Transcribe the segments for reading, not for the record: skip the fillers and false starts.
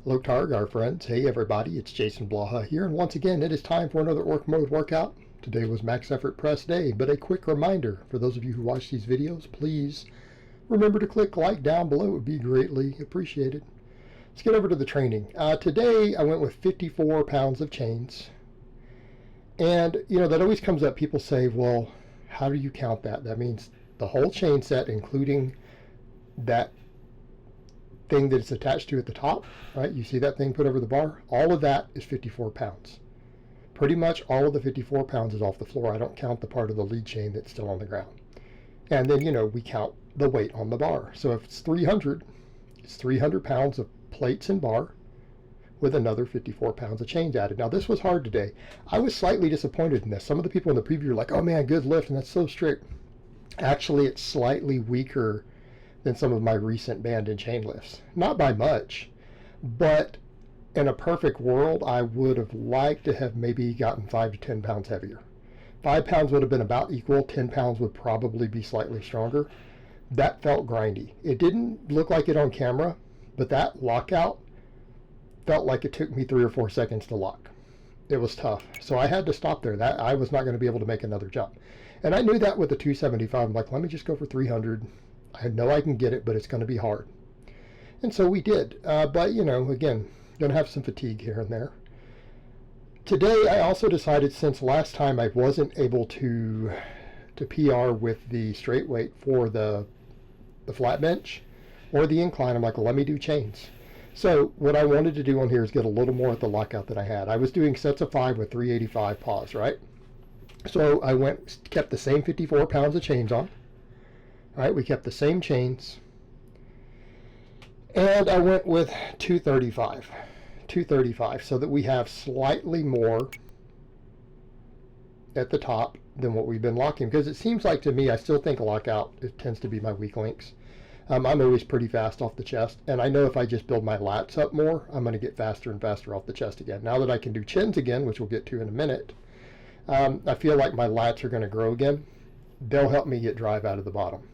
Hello, Targar friends. Hey, everybody. It's Jason Blaha here, and once again, it is time for another Orc Mode workout. Today was Max Effort Press Day, but a quick reminder for those of you who watch these videos, please remember to click like down below. It would be greatly appreciated. Let's get over to the training. Today, I went with 54 pounds of chains. And, you know, that always comes up. People say, well, how do you count that? That means the whole chain set, including that thing that it's attached to at the top, right? You see that thing put over the bar? All of that is 54 pounds. Pretty much all of the 54 pounds is off the floor. I don't count the part of the lead chain that's still on the ground. And then, you know, we count the weight on the bar. So if it's 300, it's 300 pounds of plates and bar with another 54 pounds of chains added. Now, this was hard today. I was slightly disappointed in this. Some of the people in the preview were like, oh man, good lift, and that's so strict. Actually, it's slightly weaker than some of my recent band and chain lifts. Not by much, but in a perfect world, I would have liked to have maybe gotten 5 to 10 pounds heavier. 5 pounds would have been about equal. 10 pounds would probably be slightly stronger. That felt grindy. It didn't look like it on camera, but that lockout felt like it took me 3 or 4 seconds to lock. It was tough. So I had to stop there. That I was not going to be able to make another jump. And I knew that with the 275. I'm like, let me just go for 300. I know I can get it, but it's going to be hard. And so we did. But, you know, again, going to have some fatigue here and there. Today, I also decided, since last time I wasn't able to PR with the straight weight for the flat bench or the incline, I'm like, well, let me do chains. So what I wanted to do on here is get a little more at the lockout that I had. I was doing sets of 5 with 385 pause, right? So I kept the same 54 pounds of chains on. All right, we kept the same chains, and I went with 235, so that we have slightly more at the top than what we've been locking, because it seems like to me, I still think lockout, it tends to be my weak links. I'm always pretty fast off the chest, and I know if I just build my lats up more, I'm going to get faster and faster off the chest again. Now that I can do chins again, which we'll get to in a minute, I feel like my lats are going to grow again. They'll help me get drive out of the bottom.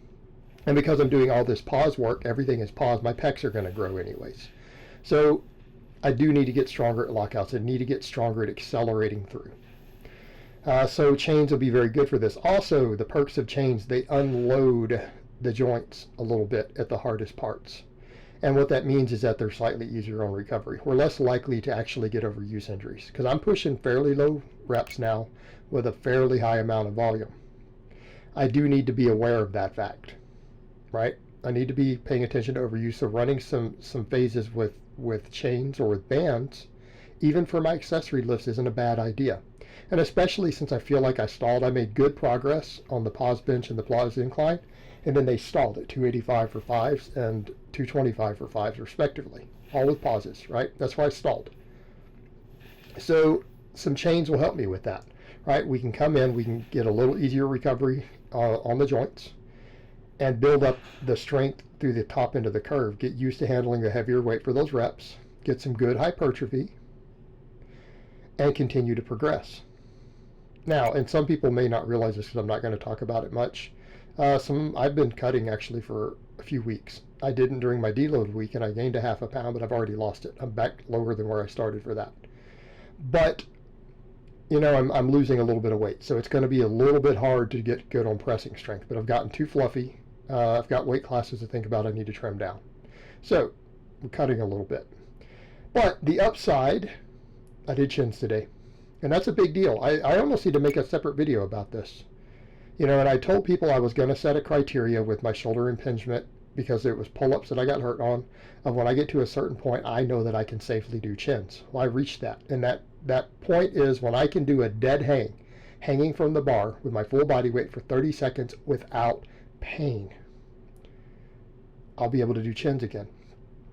And because I'm doing all this pause work, everything is paused, my pecs are going to grow anyways. So I do need to get stronger at lockouts. I need to get stronger at accelerating through. So chains will be very good for this. Also, the perks of chains, they unload the joints a little bit at the hardest parts. And what that means is that they're slightly easier on recovery. We're less likely to actually get overuse injuries, because I'm pushing fairly low reps now with a fairly high amount of volume. I do need to be aware of that fact. Right? I need to be paying attention to overuse. So running some phases with chains or with bands, even for my accessory lifts, isn't a bad idea. And especially since I feel like I stalled. I made good progress on the pause bench and the pause incline, and then they stalled at 285 for 5s and 225 for 5s respectively, all with pauses, right? That's why I stalled. So some chains will help me with that, right? We can come in, we can get a little easier recovery on the joints, and build up the strength through the top end of the curve. Get used to handling the heavier weight for those reps, get some good hypertrophy, and continue to progress. Now, and some people may not realize this because I'm not going to talk about it much. I've been cutting actually for a few weeks. I didn't during my deload week, and I gained a half a pound, but I've already lost it. I'm back lower than where I started for that. But you know, I'm losing a little bit of weight, so it's going to be a little bit hard to get good on pressing strength. But I've gotten too fluffy. I've got weight classes to think about. I need to trim down. So I'm cutting a little bit. But the upside, I did chins today. And that's a big deal. I almost need to make a separate video about this. You know, and I told people I was going to set a criteria with my shoulder impingement, because it was pull-ups that I got hurt on, of when I get to a certain point, I know that I can safely do chins. Well, I reached that. And that point is when I can do a dead hanging from the bar with my full body weight for 30 seconds without pain. I'll be able to do chins again.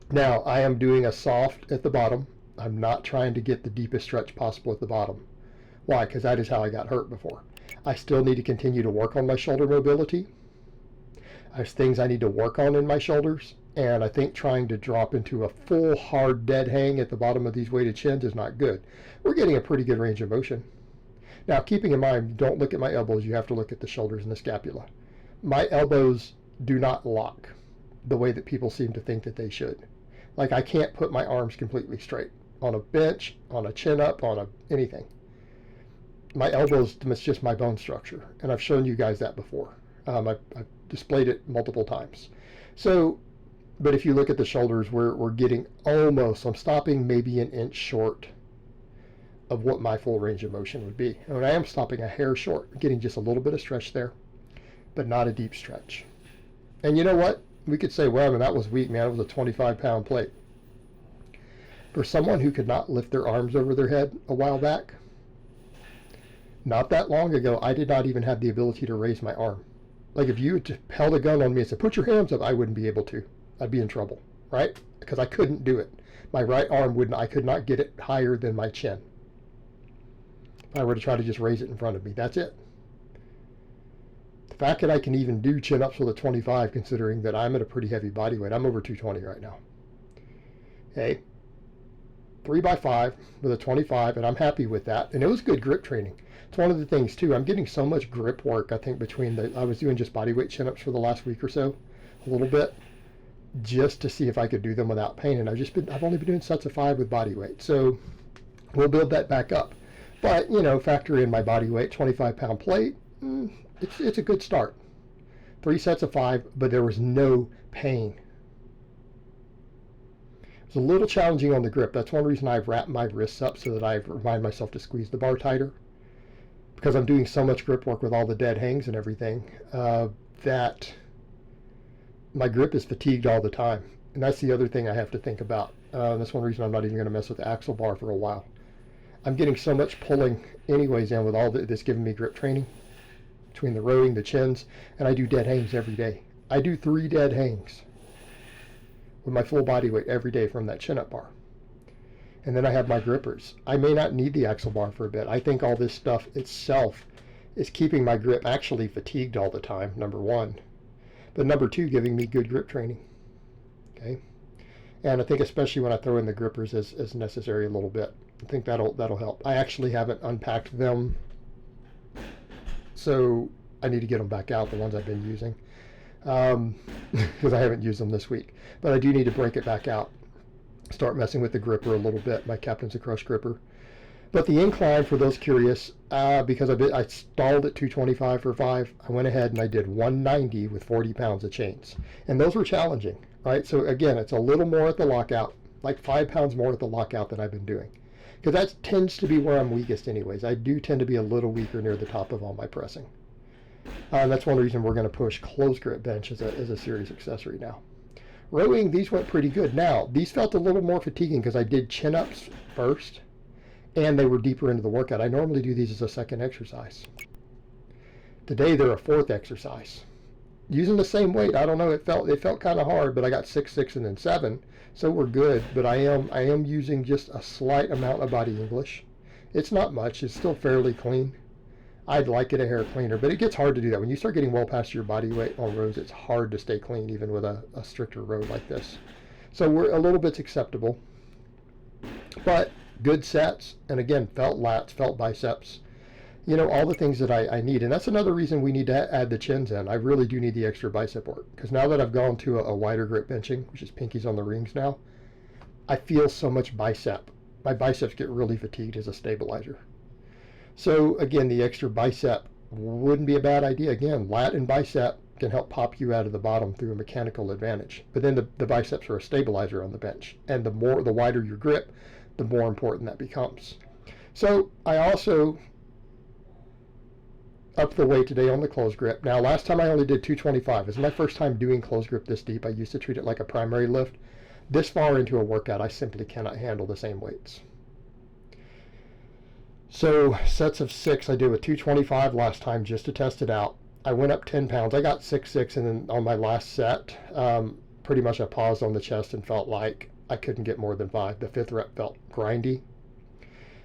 Now, I am doing a soft at the bottom. I'm not trying to get the deepest stretch possible at the bottom. Why? Because that is how I got hurt before. I still need to continue to work on my shoulder mobility. There's things I need to work on in my shoulders, and I think trying to drop into a full hard dead hang at the bottom of these weighted chins is not good. We're getting a pretty good range of motion. Now, keeping in mind, don't look at my elbows, you have to look at the shoulders and the scapula. My elbows do not lock the way that people seem to think that they should. Like I can't put my arms completely straight on a bench, on a chin up, anything. My elbows, it's just my bone structure. And I've shown you guys that before. I've displayed it multiple times. So, but if you look at the shoulders, we're getting almost, I'm stopping maybe an inch short of what my full range of motion would be. And I am stopping a hair short, getting just a little bit of stretch there, but not a deep stretch. And you know what? We could say, well, I mean, that was weak, man. It was a 25-pound plate. For someone who could not lift their arms over their head a while back, not that long ago, I did not even have the ability to raise my arm. Like if you had held a gun on me and said, put your hands up, I wouldn't be able to. I'd be in trouble, right? Because I couldn't do it. My right arm I could not get it higher than my chin. If I were to try to just raise it in front of me, that's it. The fact that I can even do chin-ups with a 25, considering that I'm at a pretty heavy body weight, I'm over 220 right now. Okay, 3x5 with a 25, and I'm happy with that. And it was good grip training. It's one of the things too. I'm getting so much grip work. I think I was doing just body weight chin-ups for the last week or so, a little bit, just to see if I could do them without pain. And I've only been doing sets of 5 with body weight, so we'll build that back up. But you know, factor in my body weight, 25-pound plate. It's a good start. 3 sets of 5, but there was no pain. It was a little challenging on the grip. That's one reason I've wrapped my wrists up so that I remind myself to squeeze the bar tighter. Because I'm doing so much grip work with all the dead hangs and everything, that my grip is fatigued all the time. And that's the other thing I have to think about. That's one reason I'm not even going to mess with the axle bar for a while. I'm getting so much pulling anyways in with all this giving me grip training between the rowing, the chins, and I do dead hangs every day. I do 3 dead hangs with my full body weight every day from that chin-up bar. And then I have my grippers. I may not need the axle bar for a bit. I think all this stuff itself is keeping my grip actually fatigued all the time, number 1. But number 2, giving me good grip training. Okay? And I think especially when I throw in the grippers as necessary a little bit. I think that'll help. I actually haven't unpacked them, so I need to get them back out, the ones I've been using, because I haven't used them this week. But I do need to break it back out, start messing with the gripper a little bit, my Captain's a Crush gripper. But the incline, for those curious, because I stalled at 225 for 5, I went ahead and I did 190 with 40 pounds of chains. And those were challenging, right? So again, it's a little more at the lockout, like 5 pounds more at the lockout than I've been doing. Because that tends to be where I'm weakest anyways. I do tend to be a little weaker near the top of all my pressing. And that's one reason we're going to push closed grip bench as a series accessory now. Rowing, these went pretty good. Now, these felt a little more fatiguing because I did chin-ups first, and they were deeper into the workout. I normally do these as a second exercise. Today, they're a 4th exercise. Using the same weight, I don't know, it felt kind of hard, but I got 6, 6, and then 7. So we're good, but I am using just a slight amount of body English. It's not much. It's still fairly clean. I'd like it a hair cleaner, but it gets hard to do that. When you start getting well past your body weight on rows, it's hard to stay clean, even with a stricter row like this. So we're a little bit acceptable, but good sets. And again, felt lats, felt biceps. You know, all the things that I need. And that's another reason we need to add the chins in. I really do need the extra bicep work. Because now that I've gone to a wider grip benching, which is pinkies on the rings now, I feel so much bicep. My biceps get really fatigued as a stabilizer. So again, the extra bicep wouldn't be a bad idea. Again, lat and bicep can help pop you out of the bottom through a mechanical advantage. But then the biceps are a stabilizer on the bench. And the wider your grip, the more important that becomes. So I also up the weight today on the closed grip. Now, last time I only did 225. This is my first time doing closed grip this deep. I used to treat it like a primary lift. This far into a workout, I simply cannot handle the same weights. So sets of 6 I did with 225 last time just to test it out. I went up 10 pounds. I got 6, 6, and then on my last set, pretty much I paused on the chest and felt like I couldn't get more than 5. The 5th rep felt grindy.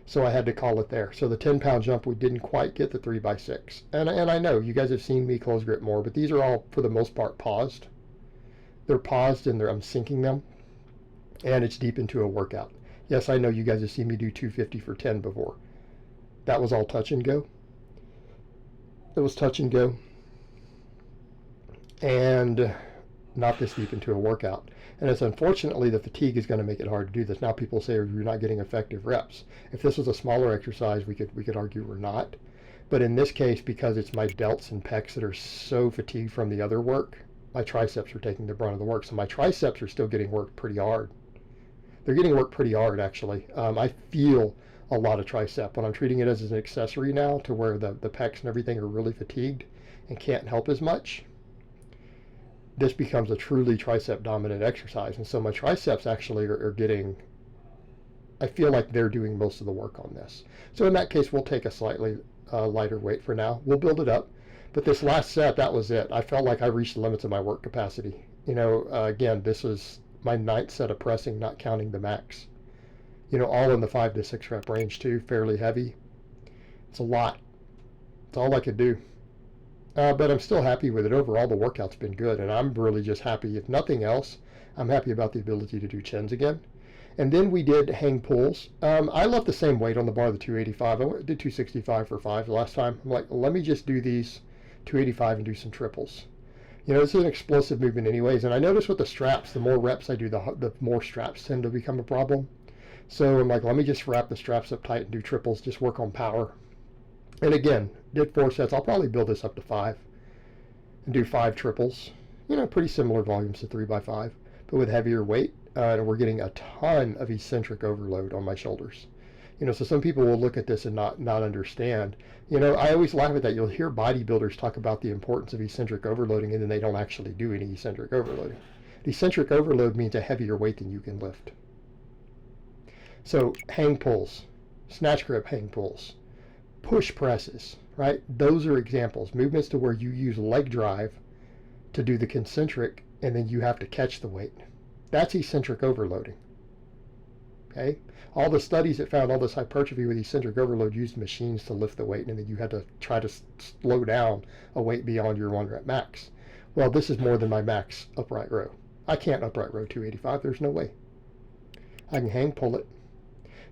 So I had to call it there. So the 10-pound jump, we didn't quite get the 3x6. And I know you guys have seen me close grip more, but these are all, for the most part, paused. They're paused and I'm syncing them. And it's deep into a workout. Yes, I know you guys have seen me do 250 for 10 before. That was all touch and go. It was touch and go. And not this deep into a workout. And it's unfortunately the fatigue is going to make it hard to do this. Now people say you're not getting effective reps. If this was a smaller exercise, we could argue we're not. But in this case, because it's my delts and pecs that are so fatigued from the other work, my triceps are taking the brunt of the work. So my triceps are still getting worked pretty hard. They're getting worked pretty hard, actually. I feel a lot of tricep when I'm treating it as an accessory now, to where the pecs and everything are really fatigued and can't help as much. This becomes a truly tricep dominant exercise. And so my triceps actually are getting, I feel like they're doing most of the work on this. So in that case, we'll take a slightly lighter weight for now. We'll build it up. But this last set, that was it. I felt like I reached the limits of my work capacity. Again, this was my 9th set of pressing, not counting the max. All in the 5 to 6 rep range too, fairly heavy. It's a lot. It's all I could do. But I'm still happy with it. Overall, the workout's been good, and I'm really just happy. If nothing else, I'm happy about the ability to do chins again. And then we did hang pulls. I left the same weight on the bar, the 285. I did 265 for 5 the last time. I'm like, let me just do these 285 and do some triples. This is an explosive movement anyways, and I notice with the straps, the more reps I do, the more straps tend to become a problem. So I'm like, let me just wrap the straps up tight and do triples, just work on power. And again, did 4 sets. I'll probably build this up to 5 and do 5 triples. Pretty similar volumes to 3x5, but with heavier weight. And we're getting a ton of eccentric overload on my shoulders. So some people will look at this and not understand. I always laugh at that. You'll hear bodybuilders talk about the importance of eccentric overloading, and then they don't actually do any eccentric overloading. Eccentric overload means a heavier weight than you can lift. So hang pulls, snatch grip hang pulls, push presses, right? Those are examples, movements to where you use leg drive to do the concentric, and then you have to catch the weight. That's eccentric overloading. Okay? All the studies that found all this hypertrophy with eccentric overload used machines to lift the weight, and then you had to try to slow down a weight beyond your 1 rep max. Well, this is more than my max upright row. I can't upright row 285. There's no way. I can hang pull it.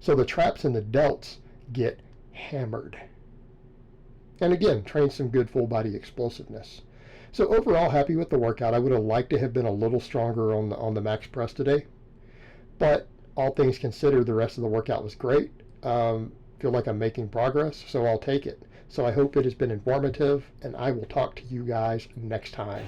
So the traps and the delts get hammered. And again, train some good full body explosiveness. So overall, happy with the workout. I would have liked to have been a little stronger on the max press today, but all things considered, the rest of the workout was great. Feel like I'm making progress, so I'll take it. So I hope it has been informative, and I will talk to you guys next time.